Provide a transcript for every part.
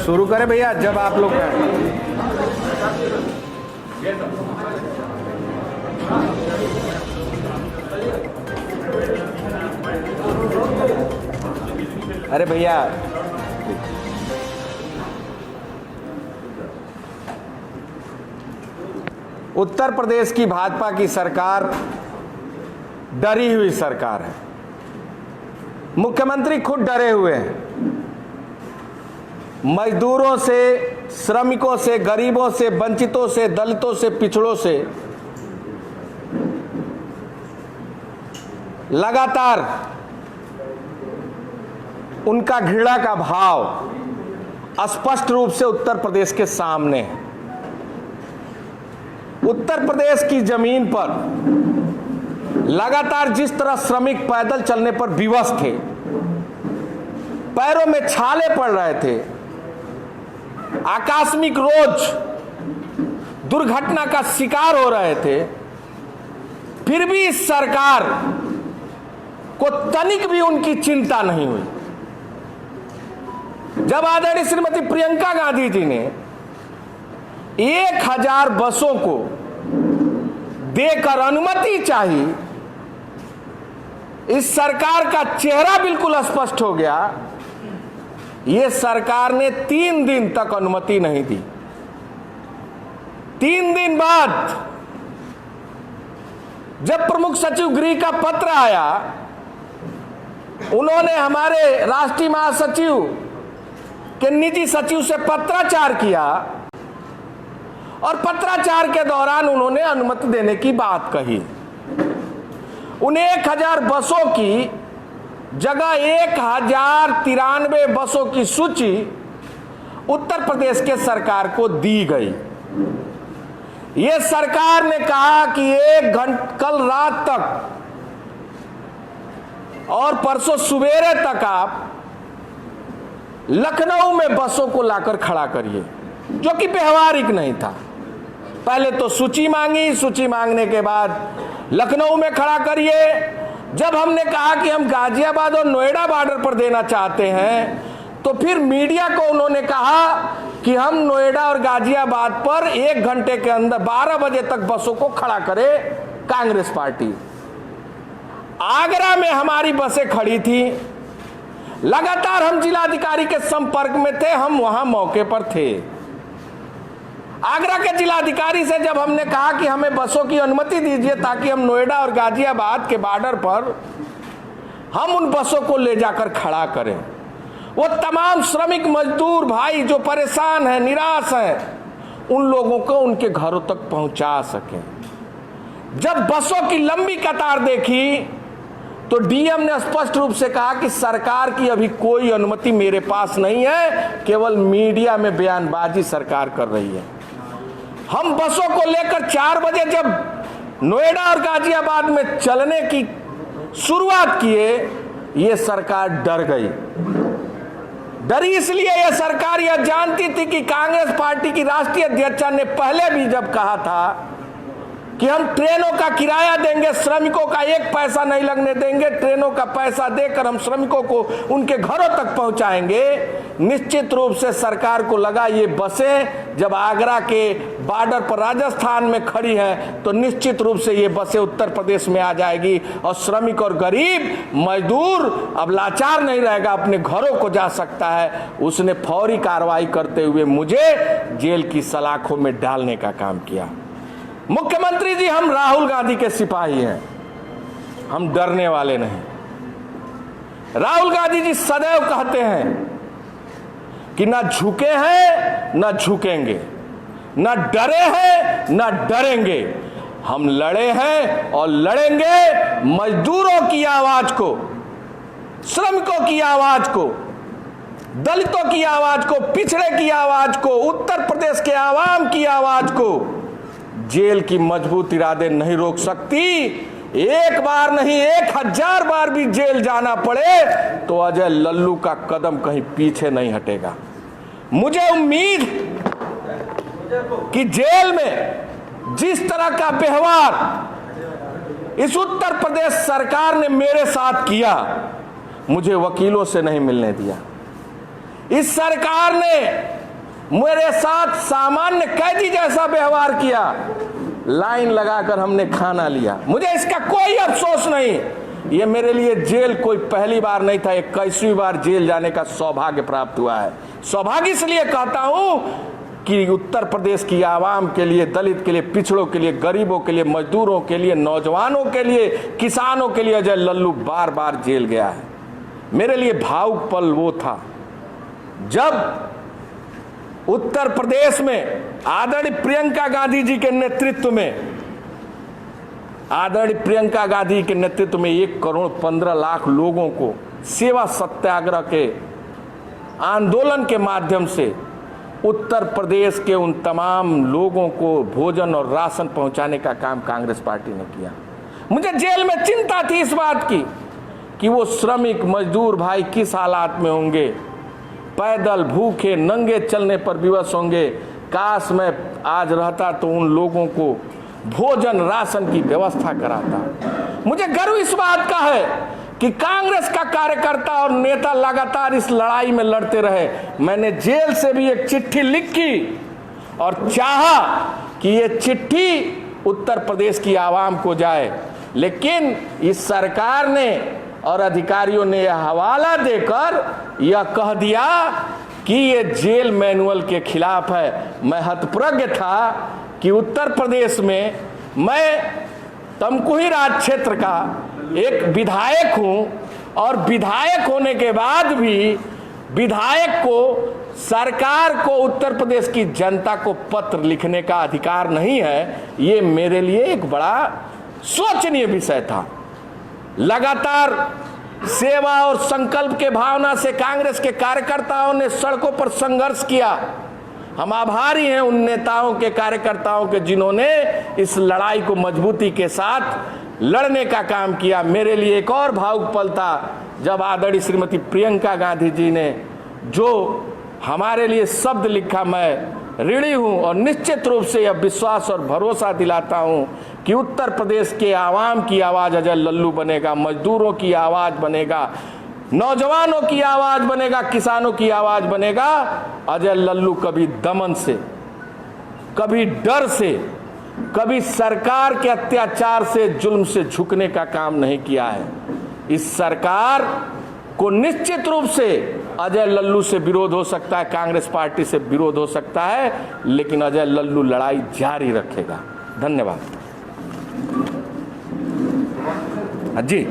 शुरू करें भैया, जब आप लोग अरे भैया उत्तर प्रदेश की भाजपा की सरकार डरी हुई सरकार है। मुख्यमंत्री खुद डरे हुए हैं। मजदूरों से, श्रमिकों से, गरीबों से, वंचितों से, दलितों से, पिछड़ों से लगातार उनका घृणा का भाव स्पष्ट रूप से उत्तर प्रदेश के सामने है। उत्तर प्रदेश की जमीन पर लगातार जिस तरह श्रमिक पैदल चलने पर विवश थे, पैरों में छाले पड़ रहे थे, आकस्मिक रोज दुर्घटना का शिकार हो रहे थे, फिर भी इस सरकार को तनिक भी उनकी चिंता नहीं हुई। जब आदरणीय श्रीमती प्रियंका गांधी जी ने 1000 बसों को देकर अनुमति चाहिए, इस सरकार का चेहरा बिल्कुल स्पष्ट हो गया। यह सरकार ने 3 दिन तक अनुमति नहीं दी। 3 दिन बाद जब प्रमुख सचिव गृह का पत्र आया, उन्होंने हमारे राष्ट्रीय महासचिव के निजी सचिव से पत्राचार किया और पत्राचार के दौरान उन्होंने अनुमति देने की बात कही। उन 1000 बसों की जगह 1093 बसों की सूची उत्तर प्रदेश के सरकार को दी गई। यह सरकार ने कहा कि कल रात तक और परसों सवेरे तक आप लखनऊ में बसों को लाकर खड़ा करिए, जो कि व्यवहारिक नहीं था। पहले तो सूची मांगी, सूची मांगने के बाद लखनऊ में खड़ा करिए। जब हमने कहा कि हम गाजियाबाद और नोएडा बॉर्डर पर देना चाहते हैं, तो फिर मीडिया को उन्होंने कहा कि हम नोएडा और गाजियाबाद पर 1 घंटे के अंदर 12 बजे तक बसों को खड़ा करे कांग्रेस पार्टी। आगरा में हमारी बसें खड़ी थी, लगातार हम जिलाधिकारी के संपर्क में थे, हम वहां मौके पर थे। आगरा के जिलाधिकारी से जब हमने कहा कि हमें बसों की अनुमति दीजिए ताकि हम नोएडा और गाजियाबाद के बॉर्डर पर हम उन बसों को ले जाकर खड़ा करें, वो तमाम श्रमिक मजदूर भाई जो परेशान हैं, निराश हैं, उन लोगों को उनके घरों तक पहुंचा सकें। जब बसों की लंबी कतार देखी तो डीएम ने स्पष्ट रूप से कहा कि सरकार की अभी कोई अनुमति मेरे पास नहीं है, केवल मीडिया में बयानबाजी सरकार कर रही है। हम बसों को लेकर 4 बजे जब नोएडा और गाजियाबाद में चलने की शुरुआत किए, ये सरकार डर गई। डरी इसलिए यह सरकार यह जानती थी कि कांग्रेस पार्टी की राष्ट्रीय अध्यक्षा ने पहले भी जब कहा था कि हम ट्रेनों का किराया देंगे, श्रमिकों का 1 पैसा नहीं लगने देंगे, ट्रेनों का पैसा देकर हम श्रमिकों को उनके घरों तक पहुंचाएंगे। निश्चित रूप से सरकार को लगा ये बसें जब आगरा के बॉर्डर पर राजस्थान में खड़ी हैं, तो निश्चित रूप से ये बसें उत्तर प्रदेश में आ जाएगी और श्रमिक और गरीब मजदूर अब लाचार नहीं रहेगा, अपने घरों को जा सकता है। उसने फौरी कार्रवाई करते हुए मुझे जेल की सलाखों में डालने का काम किया। मुख्यमंत्री जी, हम राहुल गांधी के सिपाही हैं, हम डरने वाले नहीं। राहुल गांधी जी सदैव कहते हैं कि ना झुके हैं ना झुकेंगे, ना डरे हैं ना डरेंगे। हम लड़े हैं और लड़ेंगे। मजदूरों की आवाज को, श्रमिकों की आवाज को, दलितों की आवाज को, पिछड़े की आवाज को, उत्तर प्रदेश के आवाम की आवाज को जेल की मजबूत इरादे नहीं रोक सकती। एक बार नहीं 1000 बार भी जेल जाना पड़े तो अजय लल्लू का कदम कहीं पीछे नहीं हटेगा। मुझे उम्मीद कि जेल में जिस तरह का व्यवहार इस उत्तर प्रदेश सरकार ने मेरे साथ किया, मुझे वकीलों से नहीं मिलने दिया। इस सरकार ने मेरे साथ सामान्य कैदी जैसा व्यवहार किया, लाइन लगाकर हमने खाना लिया। मुझे इसका कोई अफसोस नहीं। ये मेरे लिए जेल कोई पहली बार नहीं था, 21वीं बार जेल जाने का सौभाग्य प्राप्त हुआ है। सौभाग्य इसलिए कहता हूं कि उत्तर प्रदेश की आवाम के लिए, दलित के लिए, पिछड़ों के लिए, गरीबों के लिए, मजदूरों के लिए, नौजवानों के लिए, किसानों के लिए अजय लल्लू बार बार जेल गया है। मेरे लिए भावुक पल वो था जब उत्तर प्रदेश में आदरणीय प्रियंका गांधी जी के नेतृत्व में, आदरणीय प्रियंका गांधी के नेतृत्व में 1,15,00,000 लोगों को सेवा सत्याग्रह के आंदोलन के माध्यम से उत्तर प्रदेश के उन तमाम लोगों को भोजन और राशन पहुंचाने का काम कांग्रेस पार्टी ने किया। मुझे जेल में चिंता थी इस बात की कि वो श्रमिक मजदूर भाई किस हालात में होंगे, पैदल भूखे नंगे चलने पर विवश होंगे। काश मैं आज रहता तो उन लोगों को भोजन राशन की व्यवस्था कराता। मुझे गर्व इस बात का है कि कांग्रेस का कार्यकर्ता और नेता लगातार इस लड़ाई में लड़ते रहे। मैंने जेल से भी एक चिट्ठी लिखी और चाहा कि ये चिट्ठी उत्तर प्रदेश की आवाम को जाए, लेकिन इस सरकार ने और अधिकारियों ने यह हवाला देकर यह कह दिया कि ये जेल मैनुअल के खिलाफ है। मैं हतप्रज्ञ था कि उत्तर प्रदेश में मैं तमकुही राज क्षेत्र का एक विधायक हूं और विधायक होने के बाद भी विधायक को, सरकार को, उत्तर प्रदेश की जनता को पत्र लिखने का अधिकार नहीं है। ये मेरे लिए एक बड़ा शोचनीय विषय था। लगातार सेवा और संकल्प के भावना से कांग्रेस के कार्यकर्ताओं ने सड़कों पर संघर्ष किया। हम आभारी हैं उन नेताओं के, कार्यकर्ताओं के जिन्होंने इस लड़ाई को मजबूती के साथ लड़ने का काम किया। मेरे लिए एक और भावुक पल था जब आदरणीय श्रीमती प्रियंका गांधी जी ने जो हमारे लिए शब्द लिखा। मैं ऋणी हूं और निश्चित रूप से यह विश्वास और भरोसा दिलाता हूं कि उत्तर प्रदेश के आवाम की आवाज अजय लल्लू बनेगा, मजदूरों की आवाज बनेगा, नौजवानों की आवाज बनेगा, किसानों की आवाज बनेगा। अजय लल्लू कभी दमन से, कभी डर से, कभी सरकार के अत्याचार से, जुल्म से झुकने का काम नहीं किया है। इस सरकार को निश्चित रूप से अजय लल्लू से विरोध हो सकता है, कांग्रेस पार्टी से विरोध हो सकता है, लेकिन अजय लल्लू लड़ाई जारी रखेगा। धन्यवाद। जी,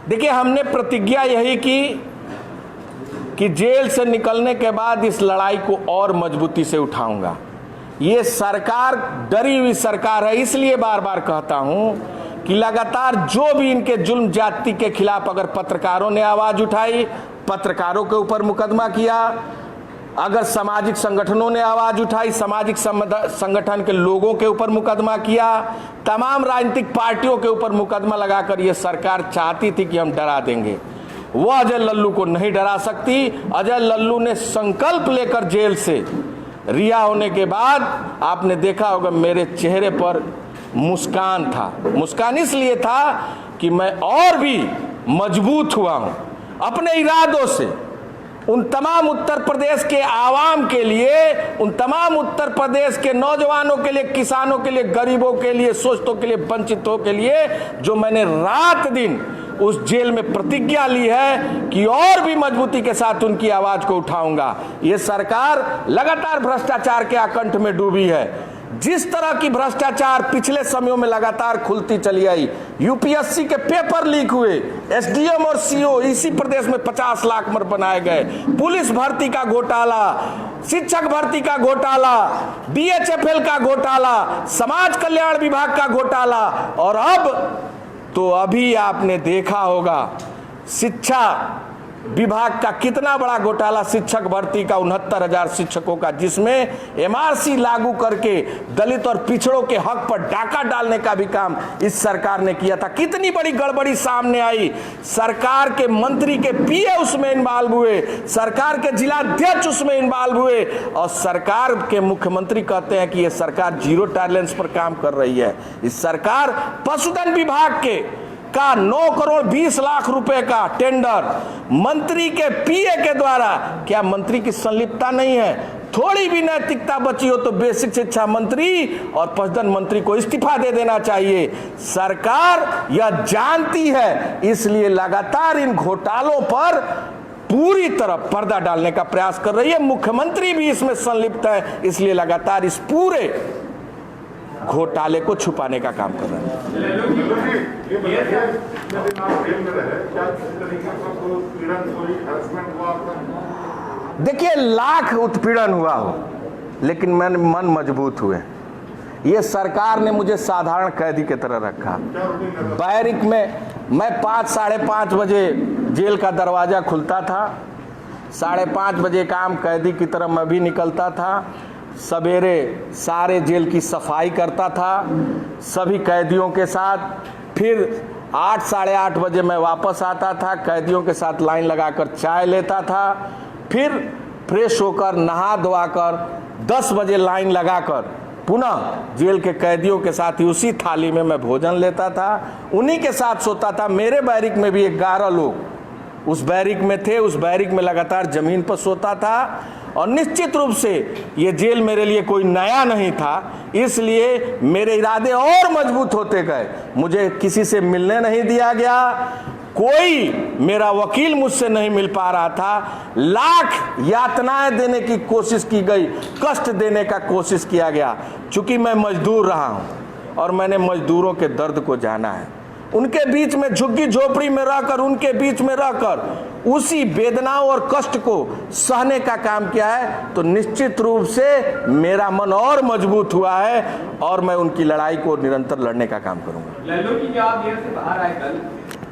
देखिए हमने प्रतिज्ञा यही की कि जेल से निकलने के बाद इस लड़ाई को और मजबूती से उठाऊंगा। ये सरकार डरी हुई सरकार है, इसलिए बार बार कहता हूं कि लगातार जो भी इनके जुल्म जाति के खिलाफ अगर पत्रकारों ने आवाज उठाई, पत्रकारों के ऊपर मुकदमा किया, अगर सामाजिक संगठनों ने आवाज उठाई, सामाजिक संगठन के लोगों के ऊपर मुकदमा किया, तमाम राजनीतिक पार्टियों के ऊपर मुकदमा लगाकर ये सरकार चाहती थी कि हम डरा देंगे, वो अजय लल्लू को नहीं डरा सकती। अजय लल्लू ने संकल्प लेकर जेल से रिहा होने के बाद आपने देखा होगा मेरे चेहरे पर मुस्कान था। मुस्कान इसलिए था कि मैं और भी मजबूत हुआ हूं अपने इरादों से। उन तमाम उत्तर प्रदेश के आवाम के लिए, उन तमाम उत्तर प्रदेश के नौजवानों के लिए, किसानों के लिए, गरीबों के लिए, शोषितों के लिए, वंचितों के लिए जो मैंने रात दिन उस जेल में प्रतिज्ञा ली है कि और भी मजबूती के साथ उनकी आवाज को उठाऊंगा। ये सरकार लगातार भ्रष्टाचार के आकंठ में डूबी है। जिस तरह की भ्रष्टाचार पिछले समयों में लगातार खुलती चली आई, यूपीएससी के पेपर लीक हुए, एसडीएम और सीओ इसी प्रदेश में 50 लाख मर बनाए गए, पुलिस भर्ती का घोटाला, शिक्षक भर्ती का घोटाला, बीएचएफएल का घोटाला, समाज कल्याण विभाग का घोटाला, और अब तो अभी आपने देखा होगा शिक्षा विभाग का कितना बड़ा घोटाला, शिक्षक भर्ती का 69,000 शिक्षकों का, जिसमें एमआरसी लागू करके दलित और पिछड़ों के हक पर डाका डालने का भी काम इस सरकार ने किया था। कितनी बड़ी गड़बड़ी सामने आई। सरकार के मंत्री के पीए उसमें इन्वॉल्व हुए, सरकार के जिला अध्यक्ष उसमें इन्वॉल्व हुए, और सरकार के मुख्यमंत्री कहते हैं कि यह सरकार जीरो टॉलरेंस पर काम कर रही है। इस सरकार पशुधन विभाग के का 9 करोड़ 20 लाख रुपए का टेंडर मंत्री के पीए के द्वारा, क्या मंत्री की संलिप्तता नहीं है? थोड़ी भी नैतिकता बची हो तो बेसिक शिक्षा मंत्री और पशुधन मंत्री को इस्तीफा दे देना चाहिए। सरकार यह जानती है, इसलिए लगातार इन घोटालों पर पूरी तरह पर्दा डालने का प्रयास कर रही है। मुख्यमंत्री भी इसमें संलिप्त है, इसलिए लगातार इस पूरे घोटाले को छुपाने का काम कर रहे हैं। देखिए, लाख उत्पीड़न हुआ हो, लेकिन मन मजबूत हुए। ये सरकार ने मुझे साधारण कैदी की तरह रखा। बैरिक में मैं 5 साढ़े 5 बजे जेल का दरवाजा खुलता था, 5:30 बजे काम कैदी की तरह मैं भी निकलता था। सवेरे सारे जेल की सफाई करता था सभी कैदियों के साथ। फिर 8 साढ़े 8 बजे मैं वापस आता था, कैदियों के साथ लाइन लगाकर चाय लेता था। फिर फ्रेश होकर नहा धोआकर 10 बजे लाइन लगाकर पुनः जेल के कैदियों के साथ ही उसी थाली में मैं भोजन लेता था, उन्हीं के साथ सोता था। मेरे बैरिक में भी 11 लोग उस बैरिक में थे। उस बैरिक में लगातार जमीन पर सोता था। और निश्चित रूप से ये जेल मेरे लिए कोई नया नहीं था, इसलिए मेरे इरादे और मजबूत होते गए। मुझे किसी से मिलने नहीं दिया गया, कोई मेरा वकील मुझसे नहीं मिल पा रहा था। लाख यातनाएं देने की कोशिश की गई, कष्ट देने का कोशिश किया गया। चूंकि मैं मजदूर रहा हूं और मैंने मजदूरों के दर्द को जाना है, उनके बीच में झुग्गी झोपड़ी में रहकर, उनके बीच में रहकर उसी वेदनाओं और कष्ट को सहने का काम किया है, तो निश्चित रूप से मेरा मन और मजबूत हुआ है और मैं उनकी लड़ाई को निरंतर लड़ने का काम करूंगा। लल्लू की जब आप जेल से बाहर आए कल,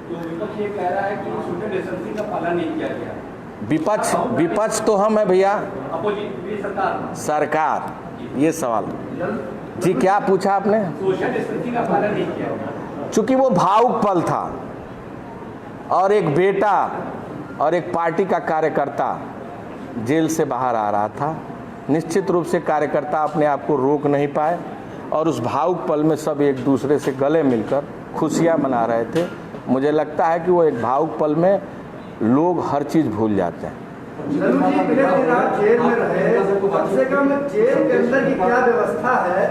तो विपक्ष ये कह रहा है कि सोशल डिस्टेंसिंग का पालन नहीं किया गया। विपक्ष तो हम है भैया, अपोजिशन सरकार। ये सवाल जी क्या पूछा आपने? सोशल डिस्टेंसिंग का पालन नहीं किया गया। चूंकि वो भावुक पल था और एक बेटा और एक पार्टी का कार्यकर्ता जेल से बाहर आ रहा था, निश्चित रूप से कार्यकर्ता अपने आप को रोक नहीं पाए और उस भावुक पल में सब एक दूसरे से गले मिलकर खुशियां मना रहे थे। मुझे लगता है कि वो एक भावुक पल में लोग हर चीज़ भूल जाते हैं। जेल में रहे, कम से कम जेल के अंदर की क्या व्यवस्था है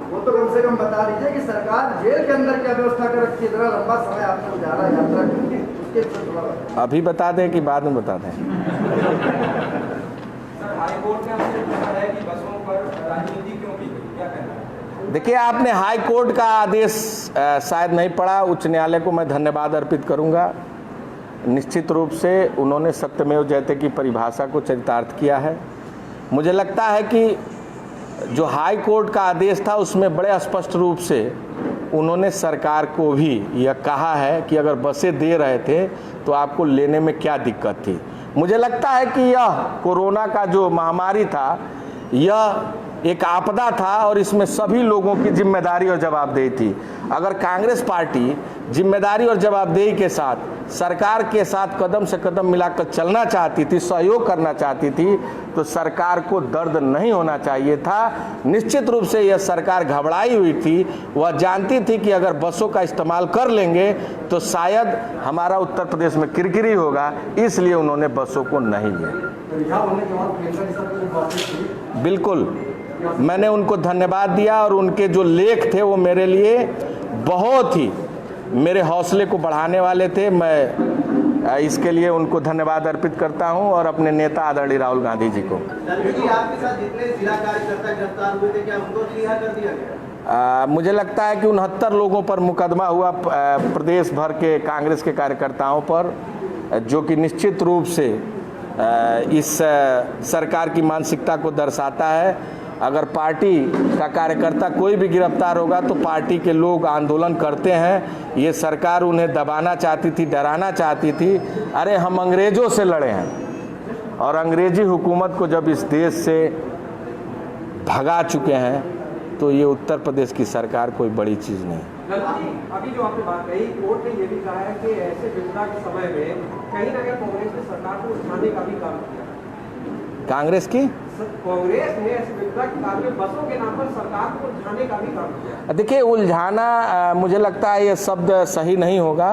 वो तो कम से कम बता दीजिए कि सरकार जेल के अंदर क्या व्यवस्था कर रखी है। इतना लंबा समय आपने गुजारा यात्रा करके, उसके अभी बता दें कि बाद में बता दें? सर, हाई कोर्ट ने हमसे कहा है कि बसों पर राजनीति क्यों की गई, क्या कहना है? देखिए, आपने हाई कोर्ट का आदेश शायद नहीं पढ़ा। उच्च न्यायालय को मैं धन्यवाद अर्पित करूंगा। निश्चित रूप से उन्होंने सत्यमेव जयते की परिभाषा को चरितार्थ किया है। मुझे लगता है कि जो हाई कोर्ट का आदेश था उसमें बड़े स्पष्ट रूप से उन्होंने सरकार को भी यह कहा है कि अगर बसें दे रहे थे तो आपको लेने में क्या दिक्कत थी। मुझे लगता है कि यह कोरोना का जो महामारी था, यह एक आपदा था और इसमें सभी लोगों की जिम्मेदारी और जवाबदेही थी। अगर कांग्रेस पार्टी जिम्मेदारी और जवाबदेही के साथ सरकार के साथ कदम से कदम मिलाकर चलना चाहती थी, सहयोग करना चाहती थी, तो सरकार को दर्द नहीं होना चाहिए था। निश्चित रूप से यह सरकार घबराई हुई थी। वह जानती थी कि अगर बसों का इस्तेमाल कर लेंगे तो शायद हमारा उत्तर प्रदेश में किरकिरी होगा, इसलिए उन्होंने बसों को नहीं लिया। बिल्कुल, मैंने उनको धन्यवाद दिया और उनके जो लेख थे वो मेरे लिए बहुत ही मेरे हौसले को बढ़ाने वाले थे। मैं इसके लिए उनको धन्यवाद अर्पित करता हूं और अपने नेता आदरणीय राहुल गांधी जी को। आपके साथ जितने जिला कार्यकर्ता गिरफ्तार हुए थे, क्या उनको रिहा कर दिया गया? मुझे लगता है कि 69 लोगों पर मुकदमा हुआ प्रदेश भर के कांग्रेस के कार्यकर्ताओं पर, जो कि निश्चित रूप से इस सरकार की मानसिकता को दर्शाता है। अगर पार्टी का कार्यकर्ता कोई भी गिरफ्तार होगा तो पार्टी के लोग आंदोलन करते हैं। ये सरकार उन्हें दबाना चाहती थी, डराना चाहती थी। अरे हम अंग्रेज़ों से लड़े हैं और अंग्रेजी हुकूमत को जब इस देश से भगा चुके हैं तो ये उत्तर प्रदेश की सरकार कोई बड़ी चीज़ नहीं। अभी जो आपने बात कही, कोर्ट ने ये भी कहा है कि ऐसे विपदा के समय में कहीं ना कहीं कांग्रेस ने सरकार को उठाने का भी काम किया। कांग्रेस की कांग्रेस ने ऐसे विपदा के काल में बसों के नाम पर सरकार को उठाने का भी काम किया। देखिए, उलझाना मुझे लगता है ये शब्द सही नहीं होगा।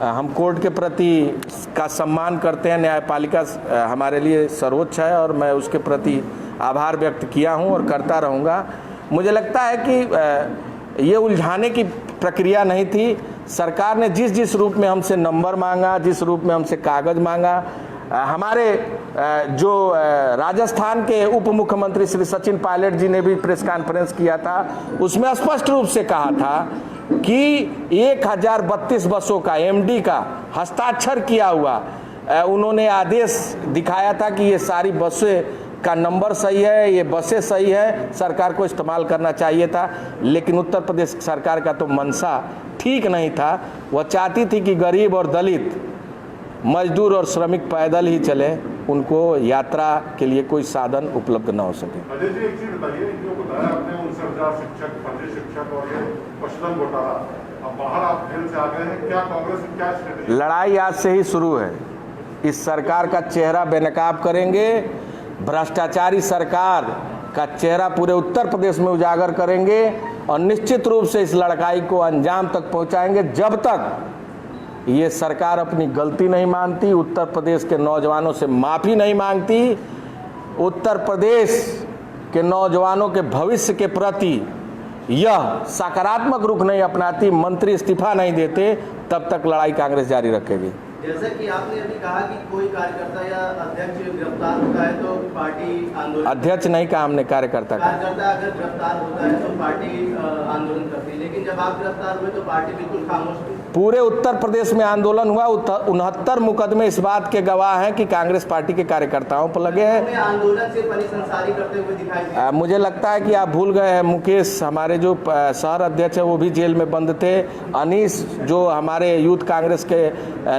हम कोर्ट के प्रति का सम्मान करते हैं, न्यायपालिका हमारे लिए सर्वोच्च है और मैं उसके प्रति आभार व्यक्त किया हूं और करता रहूँगा। मुझे लगता है कि ये उलझाने की प्रक्रिया नहीं थी। सरकार ने जिस जिस रूप में हमसे नंबर मांगा, जिस रूप में हमसे कागज़ मांगा, हमारे जो राजस्थान के उप मुख्यमंत्री श्री सचिन पायलट जी ने भी प्रेस कॉन्फ्रेंस किया था, उसमें स्पष्ट रूप से कहा था कि 1032 बसों का एमडी का हस्ताक्षर किया हुआ उन्होंने आदेश दिखाया था कि ये सारी बसें का नंबर सही है, ये बसें सही है, सरकार को इस्तेमाल करना चाहिए था। लेकिन उत्तर प्रदेश सरकार का तो मंशा ठीक नहीं था। वह चाहती थी कि गरीब और दलित, मजदूर और श्रमिक पैदल ही चले, उनको यात्रा के लिए कोई साधन उपलब्ध न हो सके। अजय जी, एक चीज बताइए, जो बताया आपने 59,000 शिक्षक, फर्जी शिक्षक और ये पशुधन घोटाला, अब बाहर आप जेल से आ गए हैं, क्या कांग्रेस की क्या स्ट्रेटेजी? लड़ाई आज से ही शुरू है। इस सरकार का चेहरा बेनकाब करेंगे, भ्रष्टाचारी सरकार का चेहरा पूरे उत्तर प्रदेश में उजागर करेंगे और निश्चित रूप से इस लड़ाई को अंजाम तक पहुंचाएंगे। जब तक ये सरकार अपनी गलती नहीं मानती, उत्तर प्रदेश के नौजवानों से माफ़ी नहीं मांगती, उत्तर प्रदेश के नौजवानों के भविष्य के प्रति यह सकारात्मक रुख नहीं अपनाती, मंत्री इस्तीफा नहीं देते, तब तक लड़ाई कांग्रेस जारी रखेगी। जैसा कि आपने अभी कहा कि कोई कार्यकर्ता या अध्यक्ष गिरफ्तार होता है तो पार्टी आंदोलन, अध्यक्ष नहीं कहा हमने, कार्यकर्ता अगर गिरफ्तार होता है तो पार्टी आंदोलन करती है, लेकिन जब आप गिरफ्तार हुए तो पार्टी बिल्कुल खामोश थी। पूरे उत्तर प्रदेश में आंदोलन हुआ। 69 मुकदमे इस बात के गवाह हैं कि कांग्रेस पार्टी के कार्यकर्ताओं पर लगे हैं। आंदोलन सिर्फ अनिश अंसारी करते हुए दिखाई दिए। मुझे लगता है कि आप भूल गए हैं, मुकेश हमारे जो शहर अध्यक्ष है वो भी जेल में बंद थे। अनीश जो हमारे यूथ कांग्रेस के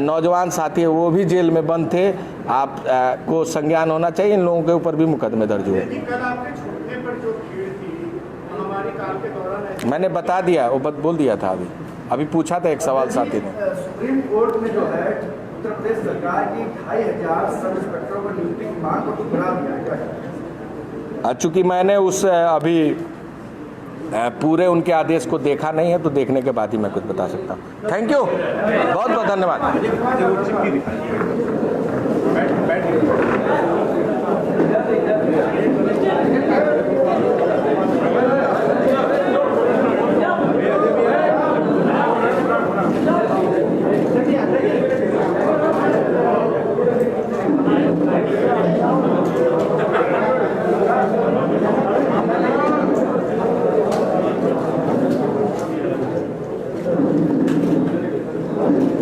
नौजवान साथी है वो भी जेल में बंद थे। आप को संज्ञान होना चाहिए, इन लोगों के ऊपर भी मुकदमे दर्ज हुए। मैंने बता दिया, वो बोल दिया था। अभी पूछा था एक सवाल साथी ने। सुप्रीम कोर्ट में जो है उत्तर प्रदेश सरकार की 2500 सब इंस्पेक्टरों को नियुक्ति की मांग को ठुकरा दिया। चूंकि मैंने उस अभी पूरे उनके आदेश को देखा नहीं है, तो देखने के बाद ही मैं कुछ बता सकता हूँ। थैंक यू, बहुत बहुत धन्यवाद।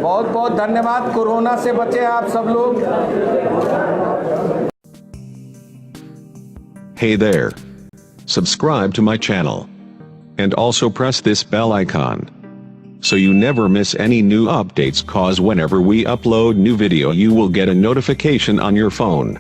बहुत बहुत धन्यवाद। कोरोना से बचे आप सब लोग। Hey there. Subscribe to my channel. And also press this bell icon. So you never miss any new updates, cause whenever we upload new video you will get a notification on your phone.